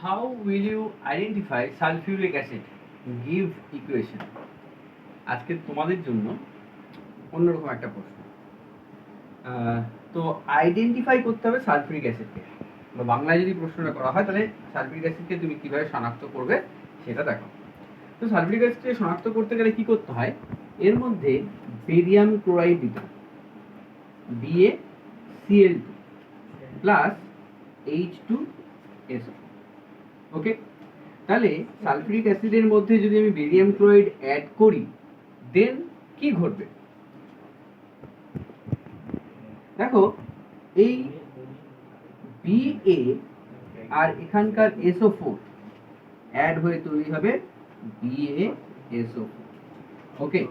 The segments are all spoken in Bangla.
How will you identify sulfuric acid? Give equation. আজকে তোমাদের জন্য অন্যরকম একটা প্রশ্ন। তো আইডেন্টিফাই করতে হবে সালফিউরিক অ্যাসিডকে, বা বাংলায় যদি প্রশ্নটা করা হয় তাহলে সালফিউরিক অ্যাসিডকে তুমি কিভাবে শনাক্ত করবে সেটা দেখো। তো সালফিউরিক অ্যাসিডকে শনাক্ত করতে গেলে কি করতে হয়, এর মধ্যে বেরিয়াম ক্লোরাইড দিতে হয়, BaCl2 প্লাস H2SO। ওকে, তাহলে সালফিউরিক অ্যাসিডের মধ্যে যদি আমি বেরিয়াম ক্লোরাইড অ্যাড করি দেন কি ঘটবে দেখো, এই Ba আর এখানকার SO4 অ্যাড হয়ে তৈরি হবে BaSO4। ওকে,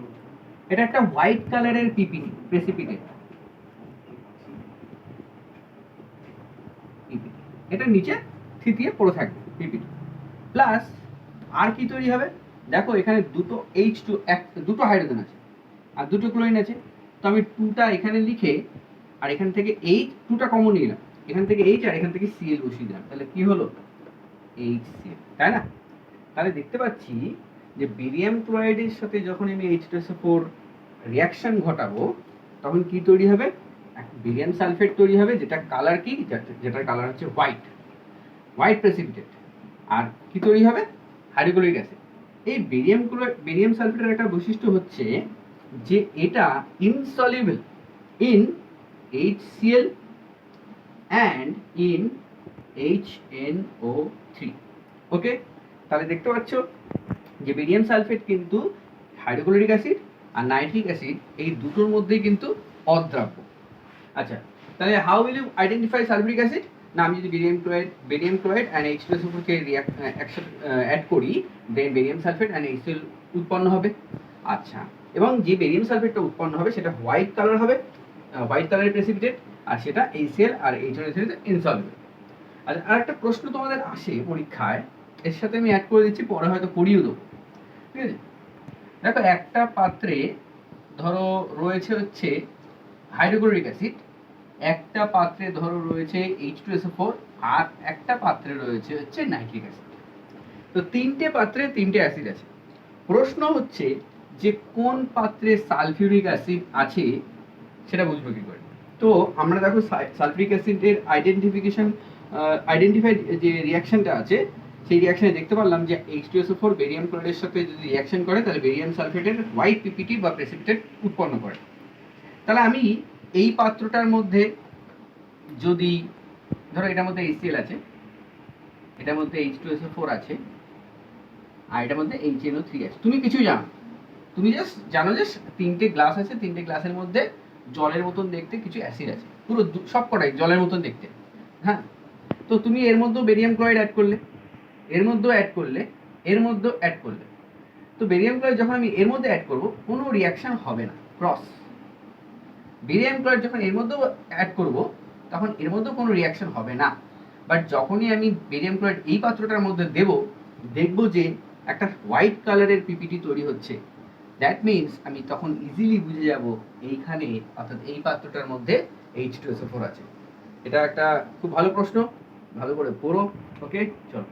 এটা একটা হোয়াইট কালারের পিপিটি, প্রেসিপিটেট। এটা নিচে থিতিয়ে পড়ে থাকবে পিপিটি। প্লাস আর কি তৈরি হবে দেখো, এখানে দুটো H2 দুটো হাইড্রোজেন আছে আর দুটো ক্লোরিন আছে। তো আমি 2টা এখানে লিখে আর এখান থেকে H 2টা কমন নিলাম, এখান থেকে H আর এখান থেকে Cl বসিয়ে দিলাম, তাহলে কি হলো HCl, তাই না? তাহলে দেখতে পাচ্ছি যে বেরিয়াম ক্লোরাইডের সাথে যখন আমি H2SO4 রিঅ্যাকশন ঘটাবো তখন কি তৈরি হবে, বেরিয়াম সালফেট তৈরি হবে, যেটা কালার কি, যেটার কালার হচ্ছে হোয়াইট প্রেসিপিটেট। আর কি তৈরি হবে, হাইড্রোক্লোরিক অ্যাসিড। এই বেরিয়াম সালফেটের একটা বৈশিষ্ট্য হচ্ছে যে এটা insoluble in HCl and in HNO3। Okay, তাহলে দেখতে পাচ্ছ যে বেরিয়াম সালফেট কিন্তু হাইড্রোক্লোরিক অ্যাসিড আর নাইট্রিক অ্যাসিড এই দুটোর মধ্যেই কিন্তু অদ্রাব্য। আচ্ছা, তাহলে how will you identify sulphuric acid? না, আমি যদি বেরিয়াম ক্লোরাইড অ্যান্ড H2SO4 কে একসাথে অ্যাড করি দেন বেরিয়াম সালফেট অ্যান্ড HCl উৎপন্ন হবে। আচ্ছা, এবং যে বেরিয়াম সালফেটটা উৎপন্ন হবে সেটা হোয়াইট কালার হবে, হোয়াইট কালারের প্রেসিপিটেট, আর সেটা HCl আর H2SO4 তে ইনসলভেবল। আচ্ছা, আর একটা প্রশ্ন তোমাদের আসে পরীক্ষায়, এর সাথে আমি অ্যাড করে দিচ্ছি, পরে হয়তো করিয়ে দেবো। ঠিক আছে, দেখো একটা পাত্রে ধরো রয়েছে হচ্ছে হাইড্রোক্লোরিক অ্যাসিড, একটা পাত্রে ধরো রয়েছে H2SO4, আর একটা পাত্রে রয়েছে হচ্ছে নাইট্রিক অ্যাসিড। তো তিনটে পাত্রে তিনটে অ্যাসিড আছে। প্রশ্ন হচ্ছে যে কোন পাত্রে সালফিউরিক অ্যাসিড আছে সেটা বুঝবো কি করে। তো আমরা দেখো সালফিউরিক অ্যাসিডের আইডেন্টিফাইড যে রিঅ্যাকশনটা আছে সেই রিঅ্যাকশনে দেখতে পারলাম যে H2SO4 বেরিয়াম ক্লোরাইডের সাথে যদি রিঅ্যাকশন করে তাহলে বেরিয়াম সালফেটের হোয়াইট পিপিটি বা প্রেসিপিটেট উৎপন্ন করে। তাহলে আমি এই পাত্রটার মধ্যে যদি ধরো এটার মধ্যে HCl আছে, এটার মধ্যে H2SO4 আছে, আর এটার মধ্যে HNO3 আছে, তুমি কিছু জানো, তুমি জাস্ট জানো যে তিনটে গ্লাস আছে, তিনটে গ্লাসের মধ্যে জলের মতন দেখতে কিছু অ্যাসিড আছে, পুরো সবকটাই জলের মতন দেখতে। হ্যাঁ, তো তুমি এর মধ্যেও বেরিয়াম ক্লোরাইড অ্যাড করলে, এর মধ্যেও অ্যাড করলে, এর মধ্যেও অ্যাড করলে। তো বেরিয়াম ক্লোরাইড যখন আমি এর মধ্যে অ্যাড করব কোনো রিঅ্যাকশন হবে না, ক্রস। বেরিয়াম ক্লোরাইড যখন এর মধ্যেও অ্যাড করব তখন এর মধ্যেও কোনো রিঅ্যাকশন হবে না। বাট যখনই আমি বেরিয়াম ক্লোরাইড এই পাত্রটার মধ্যে দেব, দেখব যে একটা হোয়াইট কালারের পিপিটি তৈরি হচ্ছে। দ্যাট মিনস আমি তখন ইজিলি বুঝে যাব এইখানে, অর্থাৎ এই পাত্রটার মধ্যে H2SO4 আছে। এটা একটা খুব ভালো প্রশ্ন, ভালো করে পড়ো। ওকে, চলো।